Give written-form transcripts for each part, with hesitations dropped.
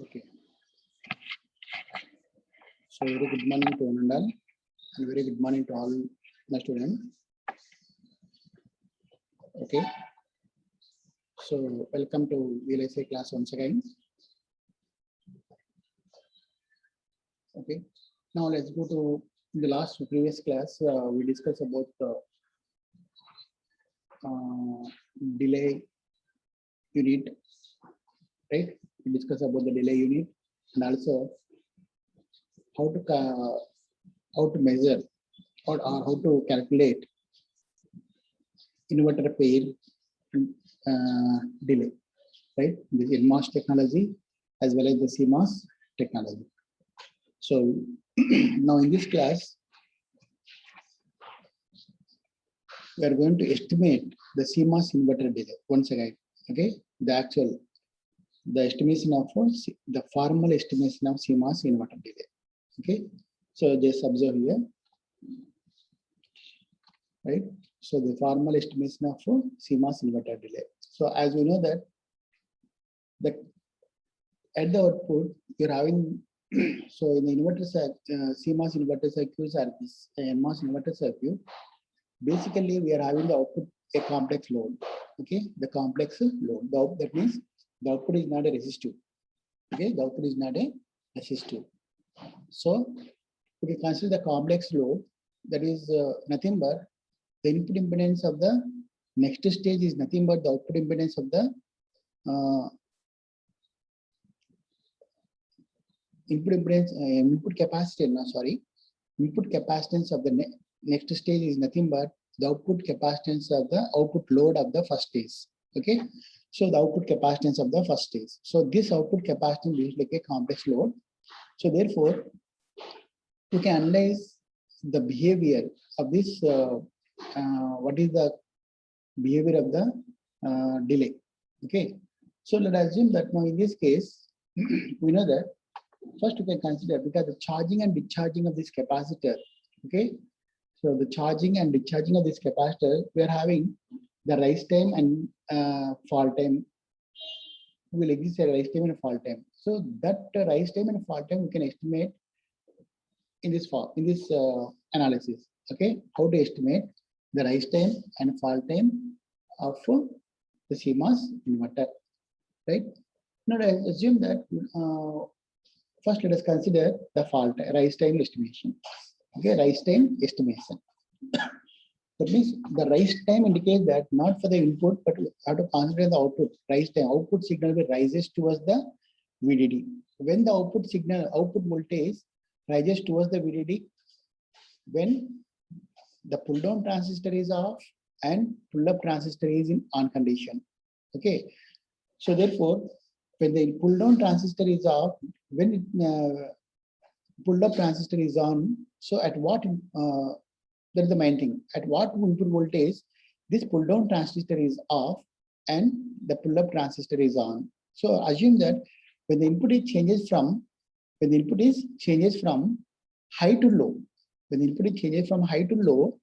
Okay. So very good morning to one and all, and very good morning to all the students. Okay. So welcome to VLSI class once again. Okay. Now let's go to the last previous class. We discussed about delay unit, right? We discussed about the delay unit and also how to measure or how to calculate inverter pair delay, right? This is NMOS technology as well as the CMOS technology. So now in this class, we are going to estimate the CMOS inverter delay once again. Okay, the estimation of the formal estimation of CMOS inverter delay. Okay, so just observe here, right? So the formal estimation of CMOS inverter delay. So as we know that at the output you're having so in the inverter CMOS inverter circuits are this NMOS inverter circuit. Basically, we are having the output a complex load. Okay, the complex load. That means the output is not a resistive. Okay, the output is not a resistive. So we can consider the complex load. That is nothing but the input impedance of the next stage is nothing but the output impedance of the input capacitance. Input capacitance of the next stage is nothing but the output capacitance of the output load of the first stage. Okay, so the output capacitance of the first stage. So this output capacitance is like a complex load. So therefore, we can analyze the behavior of this. What is the behavior of the delay? Okay, so let us assume that now in this case, we know that first we can consider because the charging and discharging of this capacitor. Okay, so the charging and discharging of this capacitor, we are having the rise time and fall time. We will exist a rise time and a fall time. So that rise time and fall time we can estimate in this analysis. Okay, how to estimate the rise time and fall time of the CMOS inverter, right? Now let's assume that first let us consider the rise time estimation. Okay, rise time estimation. That means the rise time indicates that not for the input, but we have to consider the output. Rise time, output signal will rises towards the VDD. When the output voltage rises towards the VDD, when the pull down transistor is off and pull up transistor is in on condition. Okay, so therefore, when the pull down transistor is off, when pull up transistor is on, so at what that is the main thing. At what input voltage this pull down transistor is off and the pull up transistor is on. So assume that when the input changes from high to low, when the input changes from high to low,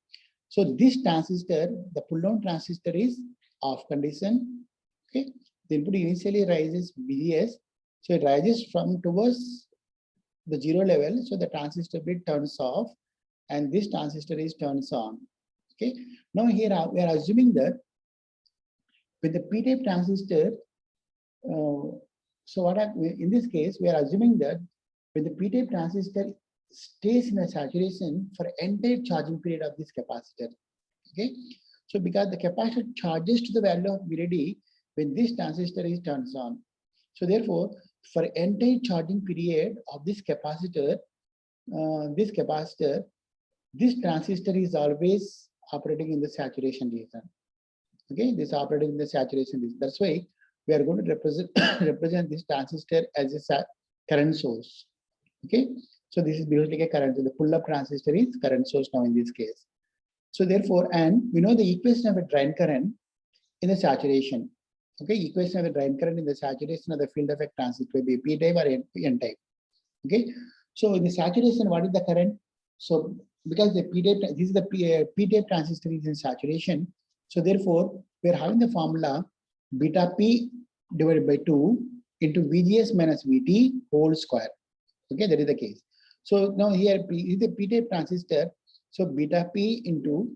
so this transistor, the pull down transistor is off condition. Okay, the input initially rises VGS, so it rises from towards the zero level, so the transistor bit turns off and this transistor is turns on. Okay, now here we are assuming that with the p-type transistor, so what in this case we are assuming that when the p-type transistor stays in a saturation for entire charging period of this capacitor. Okay, so because the capacitor charges to the value of VDD when this transistor is turns on, so therefore for entire charging period of this capacitor, this transistor is always operating in the saturation region. Okay, this operating in the saturation region. That's why we are going to represent this transistor as a current source. Okay, so this is basically a current. So the pull-up transistor is current source now in this case. So therefore, and we know the equation of a drain current in the saturation. Okay, equation of the drain current in the saturation of the field effect transistor will be p-type or n-type. Okay, so in the saturation, what is the current? So because the p-type, this is the p-type transistor is in saturation. So therefore, we are having the formula beta p divided by 2 into VGS minus VT whole square. Okay, that is the case. So now here P is the P-type transistor. So beta P into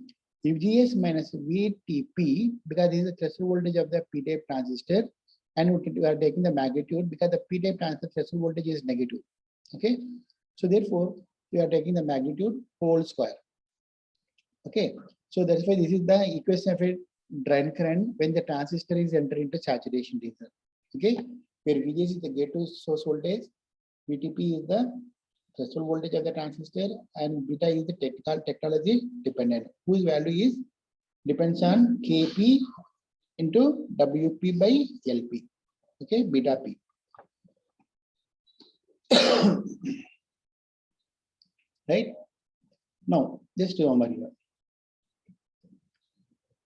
VGS minus VTP, because this is the threshold voltage of the P-type transistor, and we are taking the magnitude because the P-type transistor threshold voltage is negative. Okay, so therefore we are taking the magnitude whole square. Okay, so that's why this is the equation of a drain current when the transistor is entering into saturation region. Okay, where VGS is the gate to source voltage, VTP is the threshold voltage of the transistor, and beta is the technology dependent, whose value is depends on Kp into Wp by Lp. Okay, beta P. Right? Now, just remember here.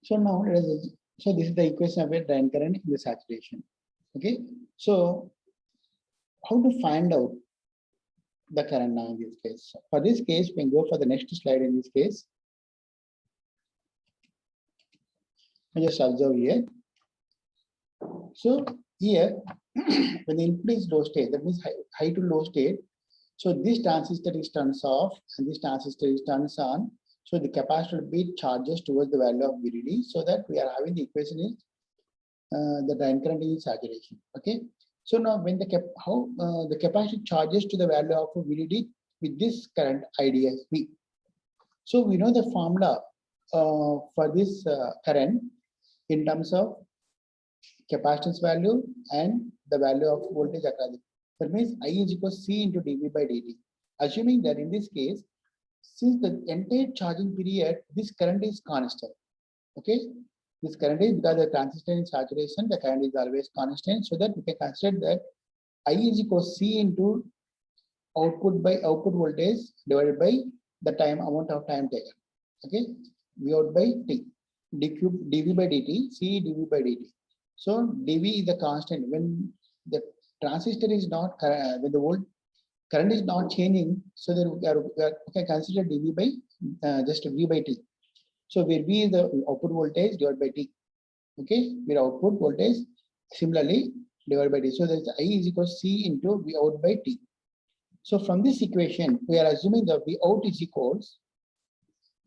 So now, so this is the equation of a drain current in the saturation. Okay, so how to find out the current now in this case? For this case, we can go for the next slide in this case. I just observe here. So here, when the input is low state, that means high to low state. So this transistor is turns off and this transistor is turns on. So the capacitor will be charges towards the value of VDD, so that we are having the equation is the drain current is saturation. Okay. So now when the the capacitor charges to the value of VDD with this current IDSP. So we know the formula for this current in terms of capacitance value and the value of voltage across it. That means I is equal to C into dV by dt. Assuming that in this case, since the entire charging period, this current is constant. Okay, this current is because the transistor in saturation, the current is always constant, so that we can consider that I is equal to C into output voltage divided by the amount of time taken. Okay, V out by T, dV by dt, C dV by dt. So dV is the constant when the transistor is not when the current is not changing, so that we can consider dV by just V by T. So where V is the output voltage divided by T. Okay, where output voltage similarly divided by T. So that I is equal to C into V out by T. So from this equation, we are assuming that V out is equals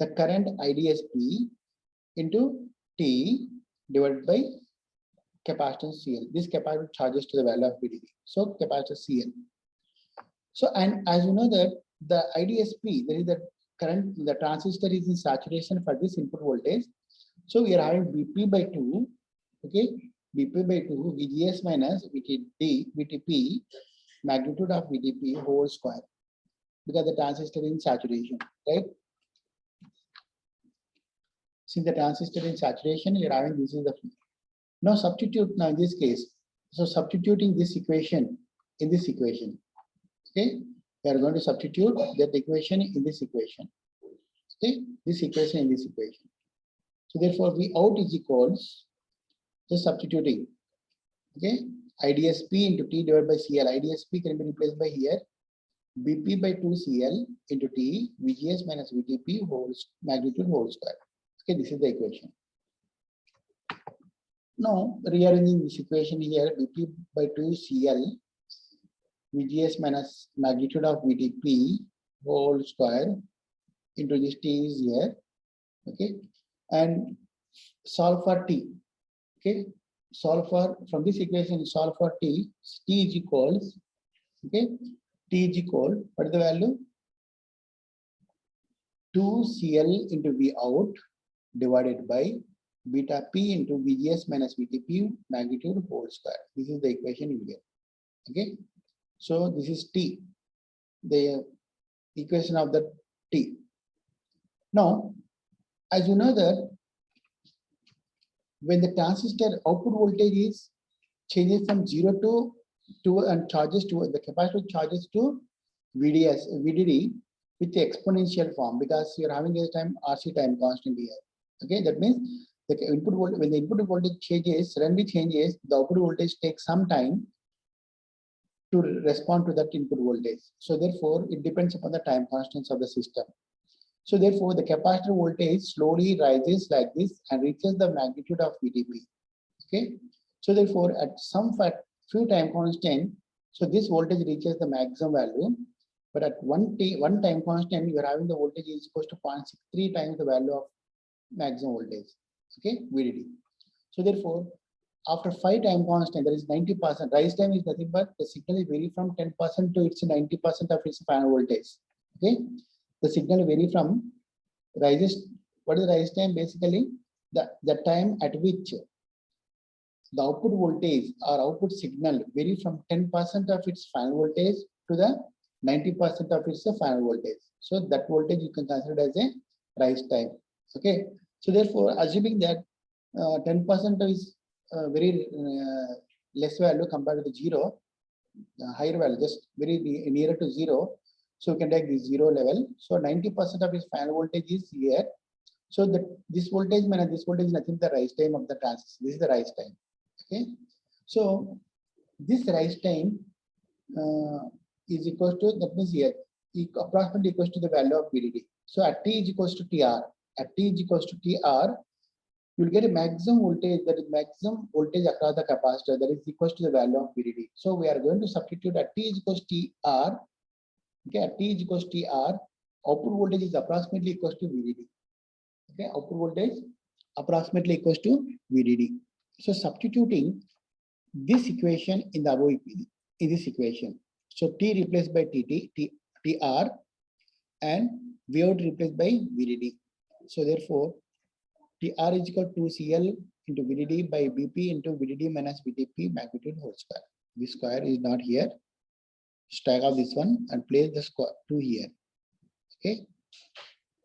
the current IDSP into T divided by capacitance CL. This capacitor charges to the value of VDD. So capacitor CL. So, and as you know that the IDSP, there is the current, the transistor is in saturation for this input voltage. So we are having Vp by 2, okay, Vp by 2, VGS minus VTP, magnitude of VTP whole square, because the transistor is in saturation, right? Since the transistor is in saturation, we are having this is the now substitute now in this case. So substituting this equation in this equation. Okay, we are going to substitute that equation in this equation. Okay, this equation in this equation. So therefore, V out is equals just substituting. Okay, IDSP into T divided by CL. IDSP can be replaced by here. Bp by 2 CL into T, VGS minus VTP magnitude whole square. Okay, this is the equation. Now rearranging this equation here, Bp by 2 CL, VGS minus magnitude of VTP whole square into this T is here. Okay, and solve for T. Okay, solve for from this equation, solve for T. T is equals, okay, T is equal, what is the value? 2 CL into V out divided by beta P into VGS minus VTP magnitude whole square. This is the equation you get. Okay, so this is T, the equation of the T. Now, as you know that when the transistor output voltage is changes from 0 to 2 and charges to the capacitor charges to VDD with the exponential form, because you are having a time RC time constant here. Okay, that means the input voltage, when the input voltage changes, suddenly changes, the output voltage takes some time to respond to that input voltage. So therefore, it depends upon the time constants of the system. So therefore, the capacitor voltage slowly rises like this and reaches the magnitude of VDP. Okay. So therefore, at some few time constant, so this voltage reaches the maximum value, but at one time constant, you are having the voltage is equal to 0.63 times the value of maximum voltage, okay, VDD. So therefore, after 5 time constant, there is 90%. Rise time is nothing but the signal is vary from 10% to its 90% of its final voltage. Okay, the signal vary from rises. What is the rise time? Basically, the time at which the output voltage or output signal vary from 10% of its final voltage to the 90% of its final voltage. So that voltage you can consider as a rise time. Okay, so therefore, assuming that 10% is very less value compared to the zero, higher value, just very nearer to zero. So we can take the zero level. So 90% of its final voltage is here. So this voltage minus this voltage is nothing but the rise time of the transistor. This is the rise time. Okay. So this rise time is equal to, that means here, approximately equals to the value of VDD. So at T is equals to TR. At T is equals to TR, you will get a maximum voltage, that is maximum voltage across the capacitor, that is equals to the value of VDD. So we are going to substitute at T is equals to TR. Okay, at T is equals to TR, output voltage is approximately equals to VDD. Okay, output voltage approximately equals to VDD. So substituting this equation in the above, in this equation. So T replaced by TR, and Vout replaced by VDD. So therefore, TR is equal to CL into VDD by BP into VDD minus VDP magnitude whole square. This square is not here. Strike off this one and place the square 2 here. Okay,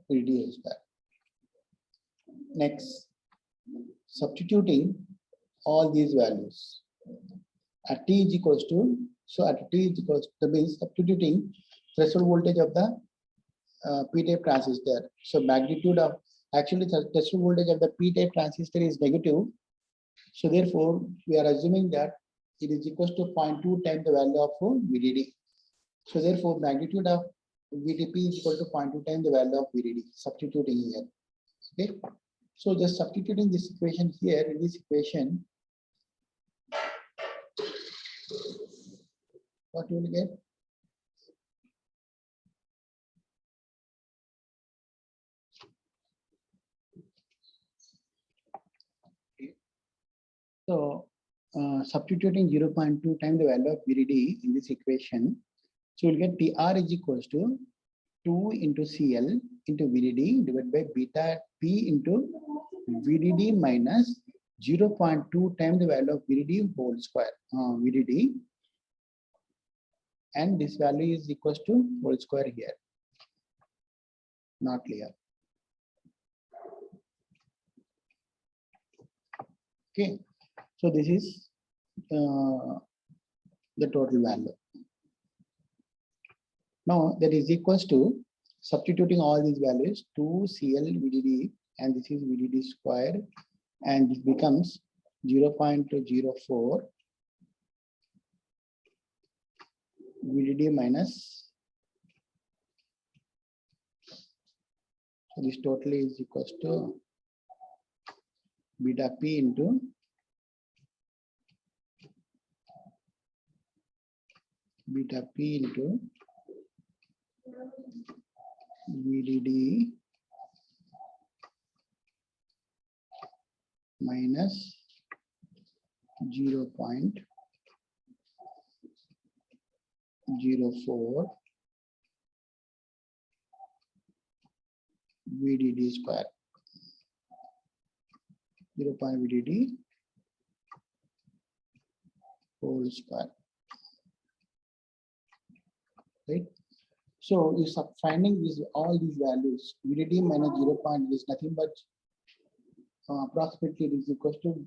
VDD whole square. Next, substituting all these values at T is equals to, so at T is equals to, means substituting threshold voltage of the P-type transistor. So magnitude of, actually the threshold voltage of the P-type transistor is negative. So therefore, we are assuming that it is equals to 0.2 times the value of VDD. So therefore, magnitude of VDP is equal to 0.2 times the value of VDD, substituting here. Okay. So just substituting this equation here, in this equation, what you will get? So substituting 0.2 times the value of VDD in this equation, so we'll get TR is equals to 2 into CL into VDD divided by beta P into VDD minus 0.2 times the value of VDD whole square, VDD, and this value is equals to whole square here. Not clear. Okay, so this is the total value. Now that is equals to substituting all these values, 2 CL VDD, and this is VDD square, and this becomes 0.04 VDD minus, so this total is equals to beta P into beta P into VDD minus 0.04 VDD square. 0. VDD whole square. Right. So you finding these all these values, VDD minus 0. Is nothing but approximately it is equal to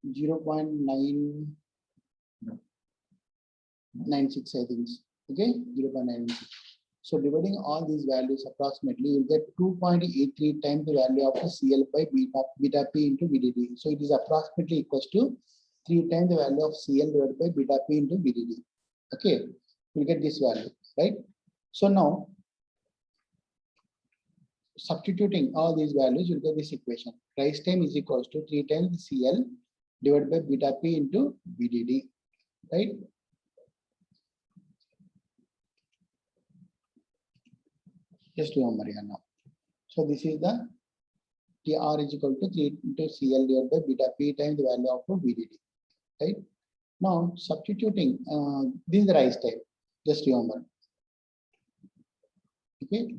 0.996, I think. Okay, 0.996. So dividing all these values approximately, you get 2.83 times the value of the CL by beta P into VDD. So it is approximately equals to 3 times the value of CL divided by beta P into VDD. Okay, we'll get this value, right? So now, substituting all these values, you'll get this equation. Rise time is equals to 3 times CL divided by beta P into VDD, right? Just remember here now. So this is the TR is equal to 3 into CL divided by beta P times the value of VDD, right? Now substituting, this is the rise time, just remember. Okay,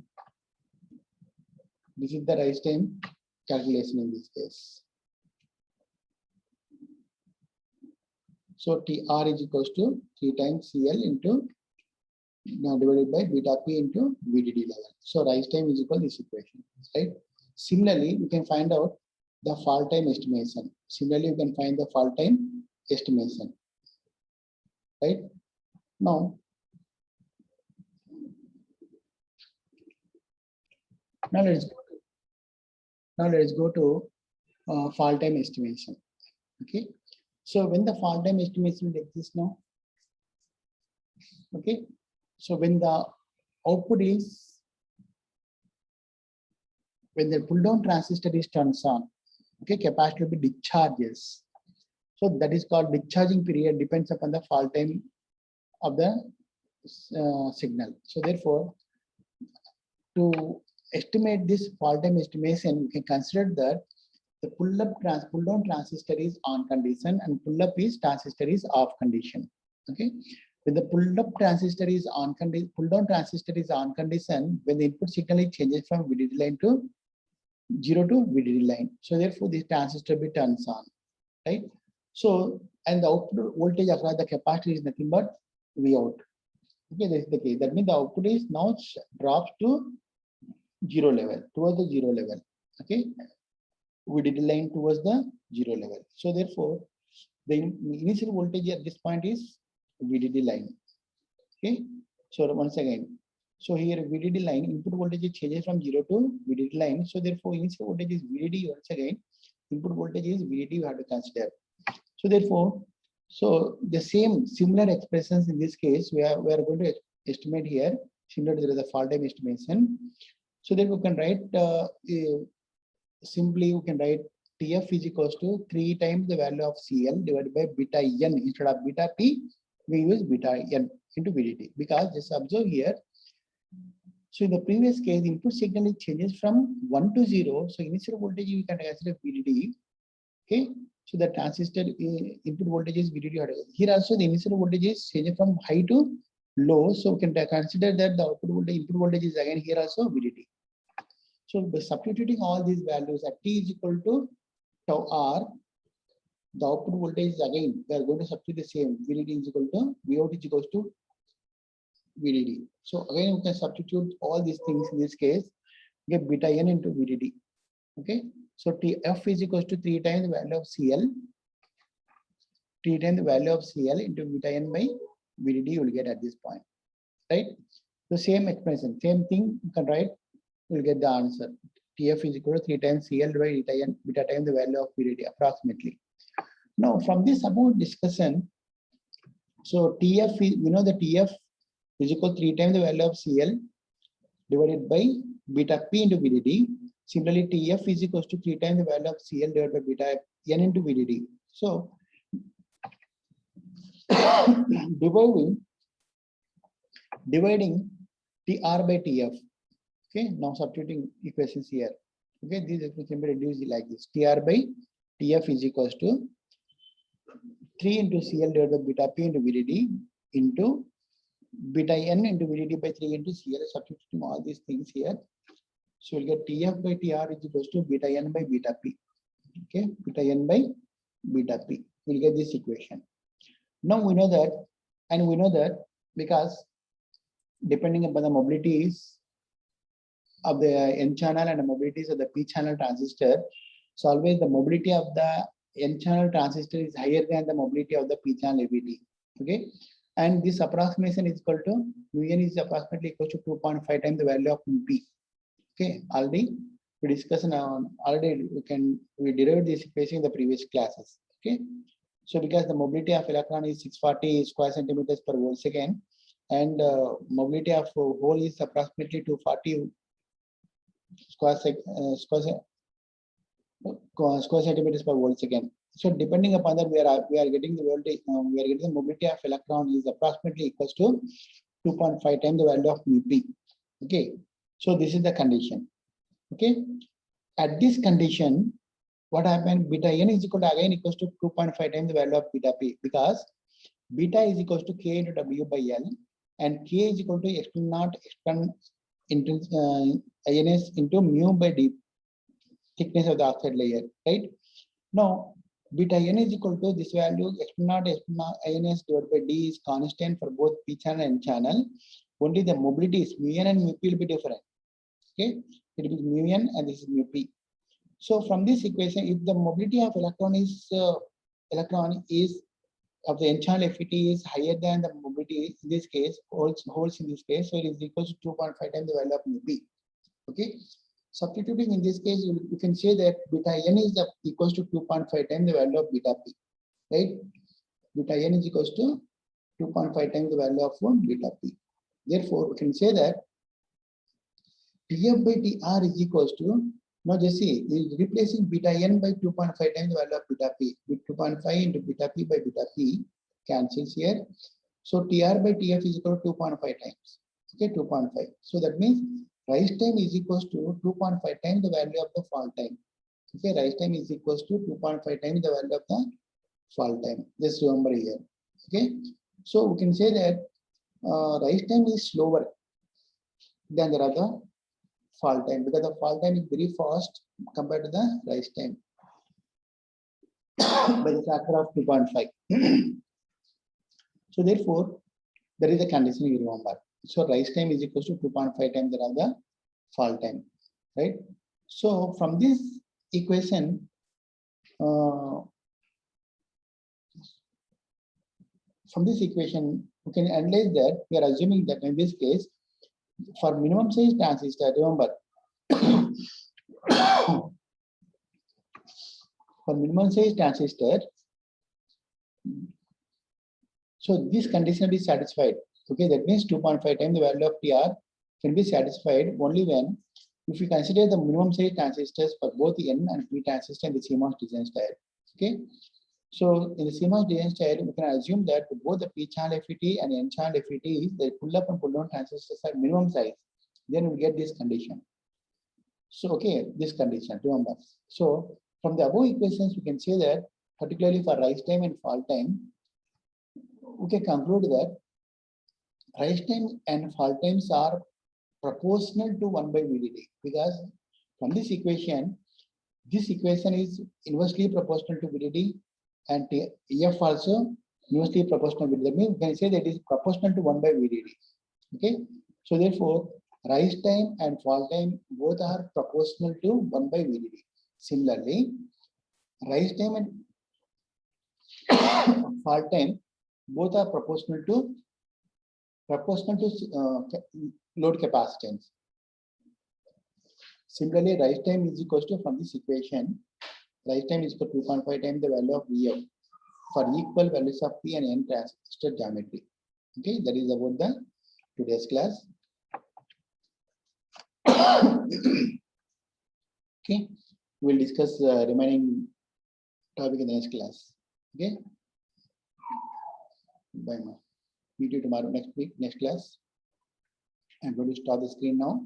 this is the rise time calculation in this case. So TR is equals to 3 times CL into divided by beta P into VDD level. So rise time is equal to this equation, right? Similarly, we can find out the fall time estimation. Similarly, you can find the fall time estimation, right? Now let's go to fall time estimation. Okay, so when the fall time estimation will exist now, okay, so when the output is, when the pull down transistor is turns on, okay, capacitor will be discharges. So that is called discharging period, depends upon the fall time of the signal. So therefore, to estimate this fall time estimation, we can consider that the pull down transistor is on condition and pull up is transistor is off condition. Okay, when the pull up transistor is on condition, pull down transistor is on condition, when the input signal is changes from VDD line to 0 to VDD line. So therefore, this transistor be turns on, right? So and the output voltage across the capacitor is nothing but Vout. Okay, this is the case. That means the output is now drops to 0 level, towards the 0 level. Okay, VDD line towards the 0 level. So therefore, the initial voltage at this point is VDD line. Okay, so once again, so here VDD line input voltage changes from 0 to VDD line. So therefore, initial voltage is VDD. Once again, input voltage is VDD. You have to consider. So therefore, so the similar expressions in this case we are going to estimate here. Similar to the fall time estimation. So then we can write simply we can write TF is equals to 3 times the value of CL divided by beta N. Instead of beta P, we use beta N into VDD, because just observe here. So in the previous case, input signal changes from 1 to 0. So initial voltage we can consider VDD. Okay, so the transistor input voltage is VDD. Here also the initial voltage is changing from high to low. So we can consider that the output voltage, input voltage is again here also VDD. So by substituting all these values at T is equal to tau R, the output voltage is again, we are going to substitute the same. VDD is equal to, Vout is equals to VDD. So again, we can substitute all these things in this case, get beta N into VDD. Okay, so TF is equals to 3 times the value of CL, 3 times the value of CL into beta N by VDD you will get at this point, right? The same expression, same thing you can write, you will get the answer. TF is equal to 3 times CL by beta times the value of VDD approximately. Now from this about discussion, so TF is, we know the TF is equal to 3 times the value of CL divided by beta P into VDD. Similarly, TF is equal to 3 times the value of CL divided by beta N into VDD. So dividing TR by TF. Okay, now substituting equations here. Okay, these equations can be reduced like this. TR by TF is equals to 3 into CL divided by beta P into VDD into beta N into VDD by 3 into CL. Substituting all these things here. So we'll get TF by TR is equals to beta N by beta P. Okay, beta N by beta P. We'll get this equation. Now we know that, and we know that because depending upon the mobilities of the N channel and the mobilities of the P channel transistor, so always the mobility of the N channel transistor is higher than the mobility of the P channel ABT. Okay, and this approximation is equal to mu N is approximately equal to 2.5 times the value of mu P. Okay, already we discussed on, we derived this equation in the previous classes. Okay, so because the mobility of electron is 640 square centimeters per volt second, and mobility of hole is approximately 240 square centimeters per volt second. So depending upon that, we are getting the voltage, we are getting the mobility of electron is approximately equals to 2.5 times the value of mu p. Okay, so this is the condition. Okay, at this condition, what happened? Beta n is equal to again equals to 2.5 times the value of beta p, because beta is equals to k into w by l, and k is equal to epsilon naught expand into ins into mu by d, thickness of the oxide layer, right? Now beta n is equal to this value epsilon naught ins divided by d is constant for both p channel and n channel. Only the mobility is mu n and mu p will be different. Okay, it will be mu n and this is mu p. So from this equation, if the mobility of electron is of the n-channel FET is higher than the mobility in this case, holds in this case, so it is equal to 2.5 times the value of mu p. Okay, substituting in this case, you can say that beta n is equals to 2.5 times the value of beta p, right? Beta n is equals to 2.5 times the value of beta p. Therefore, we can say that Tf by Tr is equals to, now just see, is replacing beta n by 2.5 times the value of beta p. With 2.5 into beta p by beta p cancels here. So Tr by Tf is equal to 2.5 times. Okay, 2.5. So that means rise time is equals to 2.5 times the value of the fall time. Okay, rise time is equals to 2.5 times the value of the fall time. Just remember here. Okay, so we can say that rise time is slower than the other fall time, because the fall time is very fast compared to the rise time by the factor of 2.5. So therefore, there is a condition you remember. So rise time is equal to 2.5 times the fall time, right? So from this equation, we can analyze that we are assuming that in this case, for minimum size transistor, remember, for minimum size transistor, so this condition is satisfied. Okay, that means 2.5 times the value of TR can be satisfied only when, if we consider the minimum size transistors for both the N and P transistor in the CMOS design style. Okay, so in the CMOS design style, we can assume that both the P channel FET and N channel FET, the pull up and pull down transistors are minimum size. Then we get this condition. So okay, this condition, remember. So from the above equations, we can say that particularly for rise time and fall time, we can conclude that rise time and fall times are proportional to 1 by VDD, because from this equation is inversely proportional to VDD, and F also inversely proportional to VDD. That means we can say that it is proportional to 1 by VDD. Okay, so therefore rise time and fall time both are proportional to 1 by VDD. Similarly, rise time and fall time both are proportional to load capacitance. Similarly, rise time is equal to, from this equation, rise time is equal to 2.5 times the value of Vf for equal values of P and N transistor geometry. Okay, that is about the today's class. Okay, we'll discuss remaining topic in the next class. Okay, bye now. Meet you tomorrow, next week, next class. I'm going to stop the screen now.